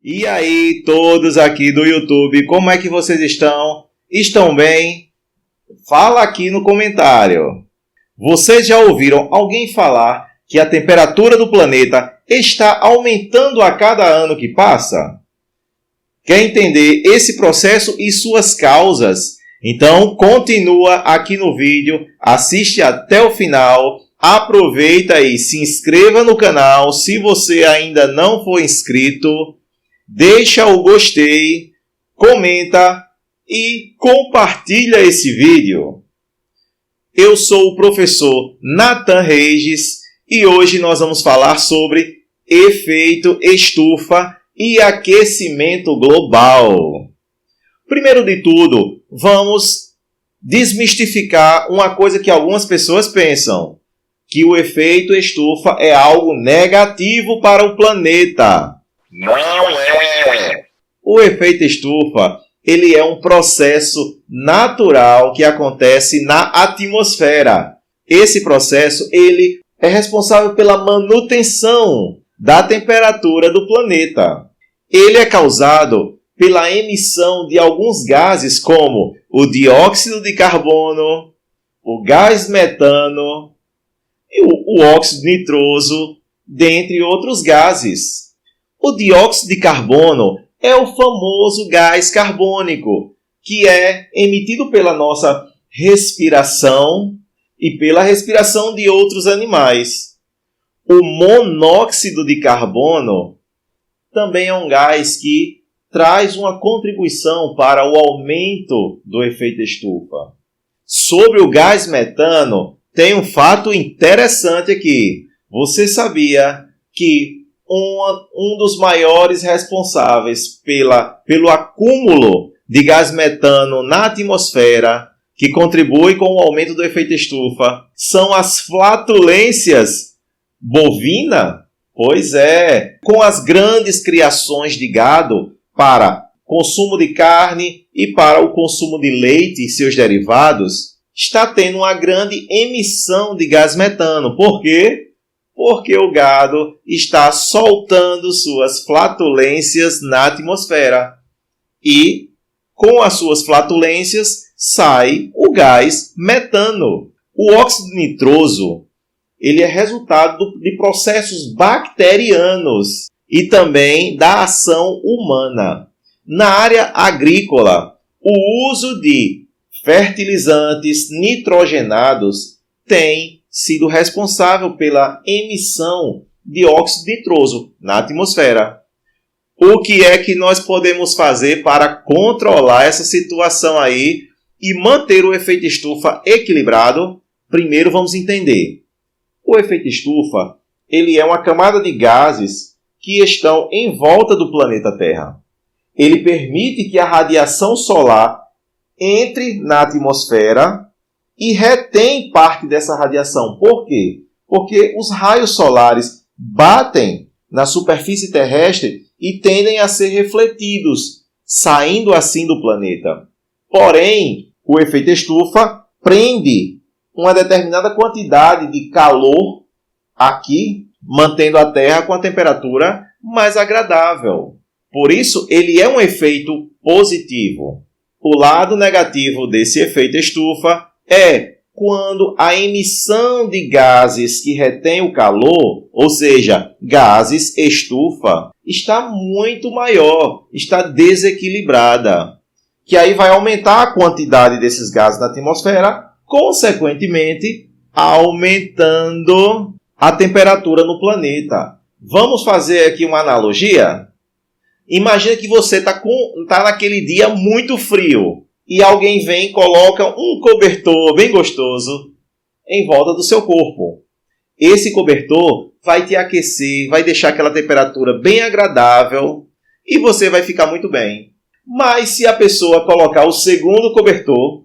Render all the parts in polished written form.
E aí, todos aqui do YouTube, como é que vocês estão? Estão bem? Fala aqui no comentário. Vocês já ouviram alguém falar que a temperatura do planeta está aumentando a cada ano que passa? Quer entender esse processo e suas causas? Então, continua aqui no vídeo, assiste até o final, aproveita e se inscreva no canal se você ainda não for inscrito. Deixa o gostei, comenta e compartilha esse vídeo. Eu sou o professor Nathan Regis e hoje nós vamos falar sobre efeito estufa e aquecimento global. Primeiro de tudo, vamos desmistificar uma coisa que algumas pessoas pensam, que o efeito estufa é algo negativo para o planeta. Não é! O efeito estufa, ele é um processo natural que acontece na atmosfera. Esse processo, ele é responsável pela manutenção da temperatura do planeta. Ele é causado pela emissão de alguns gases como o dióxido de carbono, o gás metano e o óxido nitroso, dentre outros gases. O dióxido de carbono é o famoso gás carbônico, que é emitido pela nossa respiração e pela respiração de outros animais. O monóxido de carbono também é um gás que traz uma contribuição para o aumento do efeito estufa. Sobre o gás metano, tem um fato interessante aqui. Você sabia que um dos maiores responsáveis pelo acúmulo de gás metano na atmosfera, que contribui com o aumento do efeito estufa, são as flatulências bovinas? Pois é, com as grandes criações de gado para consumo de carne e para o consumo de leite e seus derivados, está tendo uma grande emissão de gás metano. Por quê? Porque o gado está soltando suas flatulências na atmosfera. E, com as suas flatulências, sai o gás metano. O óxido nitroso, ele é resultado de processos bacterianos e também da ação humana. Na área agrícola, o uso de fertilizantes nitrogenados tem sido responsável pela emissão de óxido nitroso na atmosfera. O que é que nós podemos fazer para controlar essa situação aí e manter o efeito estufa equilibrado? Primeiro vamos entender. O efeito estufa, ele é uma camada de gases que estão em volta do planeta Terra. Ele permite que a radiação solar entre na atmosfera e retém parte dessa radiação. Por quê? Porque os raios solares batem na superfície terrestre e tendem a ser refletidos, saindo assim do planeta. Porém, o efeito estufa prende uma determinada quantidade de calor aqui, mantendo a Terra com a temperatura mais agradável. Por isso, ele é um efeito positivo. O lado negativo desse efeito estufa é quando a emissão de gases que retém o calor, ou seja, gases estufa, está muito maior, está desequilibrada, que aí vai aumentar a quantidade desses gases na atmosfera, consequentemente aumentando a temperatura no planeta. Vamos fazer aqui uma analogia? Imagina que você está naquele dia muito frio e alguém vem e coloca um cobertor bem gostoso em volta do seu corpo. Esse cobertor vai te aquecer, vai deixar aquela temperatura bem agradável e você vai ficar muito bem. Mas se a pessoa colocar o segundo cobertor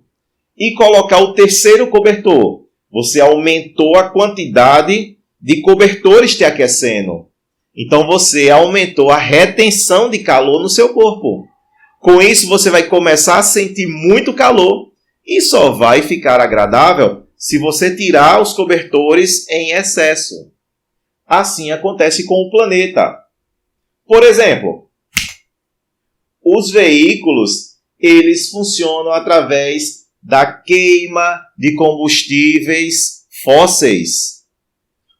e colocar o terceiro cobertor, você aumentou a quantidade de cobertores te aquecendo. Então você aumentou a retenção de calor no seu corpo. Com isso, você vai começar a sentir muito calor e só vai ficar agradável se você tirar os cobertores em excesso. Assim acontece com o planeta. Por exemplo, os veículos, eles funcionam através da queima de combustíveis fósseis.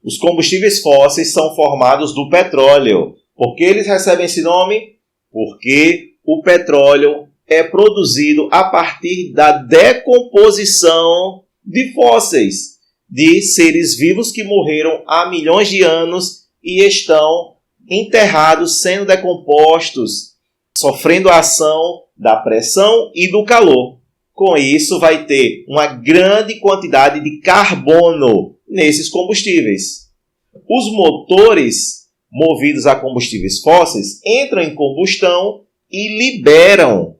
Os combustíveis fósseis são formados do petróleo. Por que eles recebem esse nome? Porque o petróleo é produzido a partir da decomposição de fósseis, de seres vivos que morreram há milhões de anos e estão enterrados, sendo decompostos, sofrendo a ação da pressão e do calor. Com isso, vai ter uma grande quantidade de carbono nesses combustíveis. Os motores movidos a combustíveis fósseis entram em combustão e liberam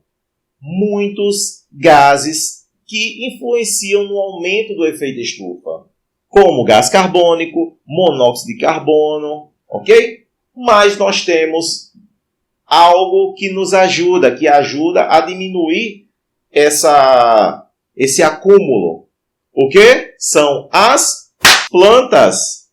muitos gases que influenciam no aumento do efeito estufa, como gás carbônico, monóxido de carbono, ok? Mas nós temos algo que nos ajuda, que ajuda a diminuir esse acúmulo. O que? São as plantas.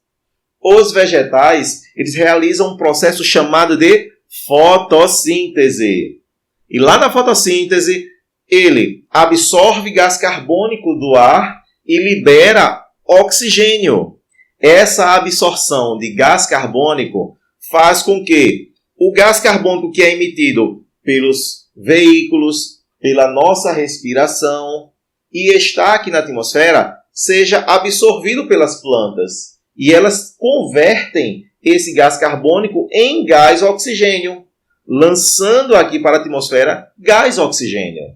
Os vegetais, eles realizam um processo chamado de fotossíntese. E lá na fotossíntese, ele absorve gás carbônico do ar e libera oxigênio. Essa absorção de gás carbônico faz com que o gás carbônico que é emitido pelos veículos, pela nossa respiração e está aqui na atmosfera, seja absorvido pelas plantas. E elas convertem esse gás carbônico em gás oxigênio, lançando aqui para a atmosfera gás oxigênio.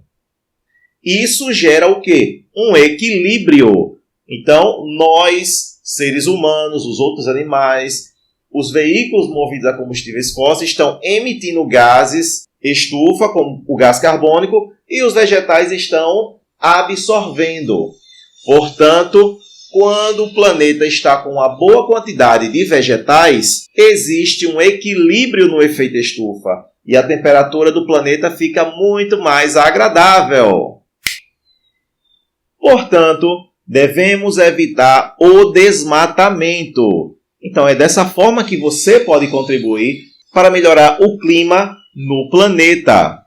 Isso gera o quê? Um equilíbrio. Então, nós, seres humanos, os outros animais, os veículos movidos a combustíveis fósseis estão emitindo gases estufa, como o gás carbônico, e os vegetais estão absorvendo. Portanto, quando o planeta está com uma boa quantidade de vegetais, existe um equilíbrio no efeito estufa e a temperatura do planeta fica muito mais agradável. Portanto, devemos evitar o desmatamento. Então, é dessa forma que você pode contribuir para melhorar o clima no planeta.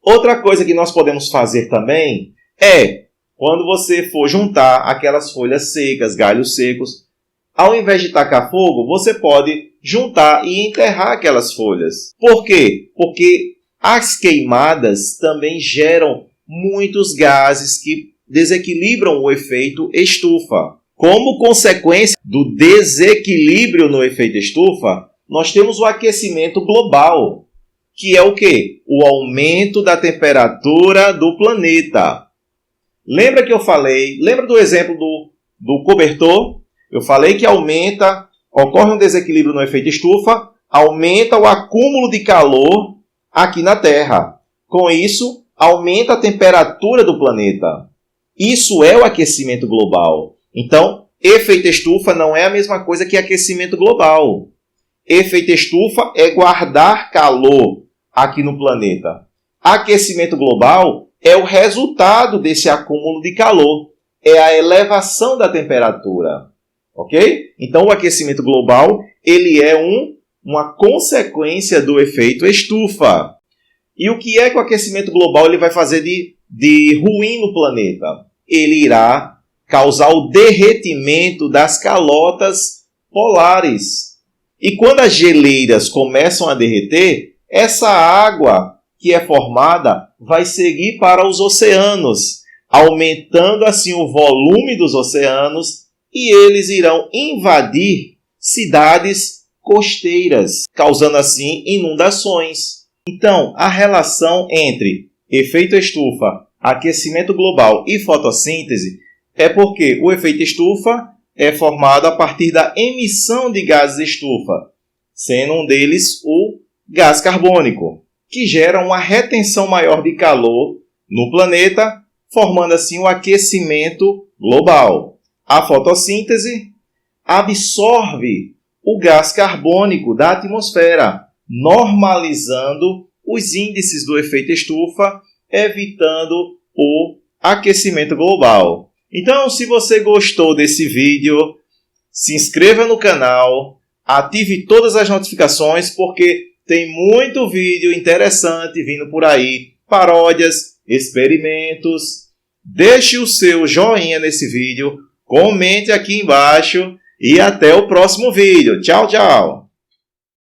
Outra coisa que nós podemos fazer também é, quando você for juntar aquelas folhas secas, galhos secos, ao invés de tacar fogo, você pode juntar e enterrar aquelas folhas. Por quê? Porque as queimadas também geram muitos gases que desequilibram o efeito estufa. Como consequência do desequilíbrio no efeito estufa, nós temos o aquecimento global, que é o quê? O aumento da temperatura do planeta. Lembra que eu falei, lembra do exemplo do cobertor? Eu falei que ocorre um desequilíbrio no efeito estufa, aumenta o acúmulo de calor aqui na Terra. Com isso, aumenta a temperatura do planeta. Isso é o aquecimento global. Então, efeito estufa não é a mesma coisa que aquecimento global. Efeito estufa é guardar calor aqui no planeta. Aquecimento global é o resultado desse acúmulo de calor. É a elevação da temperatura. Ok? Então, o aquecimento global ele é uma consequência do efeito estufa. E o que é que o aquecimento global ele vai fazer de ruim no planeta? Ele irá causar o derretimento das calotas polares. E quando as geleiras começam a derreter, essa água que é formada vai seguir para os oceanos, aumentando assim o volume dos oceanos e eles irão invadir cidades costeiras, causando assim inundações. Então, a relação entre efeito estufa, aquecimento global e fotossíntese é porque o efeito estufa é formado a partir da emissão de gases estufa, sendo um deles o gás carbônico, que gera uma retenção maior de calor no planeta, formando assim o aquecimento global. A fotossíntese absorve o gás carbônico da atmosfera, normalizando os índices do efeito estufa, evitando o aquecimento global. Então, se você gostou desse vídeo, se inscreva no canal, ative todas as notificações, porque Tem muito vídeo interessante vindo por aí, paródias, experimentos. Deixe o seu joinha nesse vídeo, comente aqui embaixo e até o próximo vídeo. Tchau, tchau!